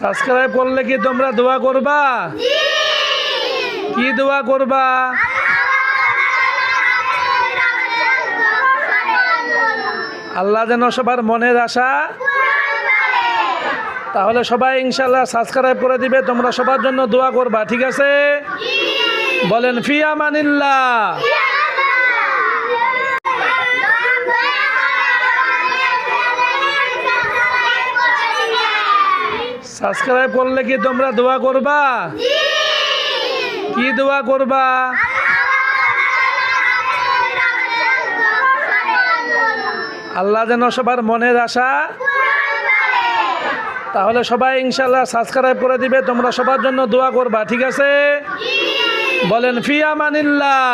Subscribe করলে কি তোমরা দোয়া করবা? কি দোয়া করবা? আল্লাহ যেন সবার মনের আশা। তাহলে সবাই ইনশাআল্লাহ সাবস্ক্রাইব করে দিবে, তোমরা সবার জন্য দোয়া করবা, ঠিক আছে? বলেন ফি আমানিল্লাহ। সাবস্ক্রাইব করলে কি তোমরা দোয়া করবা? কি দোয়া করবা? আল্লাহ যেন সবার মনের আশা। তাহলে সবাই ইনশাআল্লাহ সাবস্ক্রাইব করে দিবে, তোমরা সবার জন্য দোয়া করবা, ঠিক আছে? বলেন ফি আমানিল্লাহ।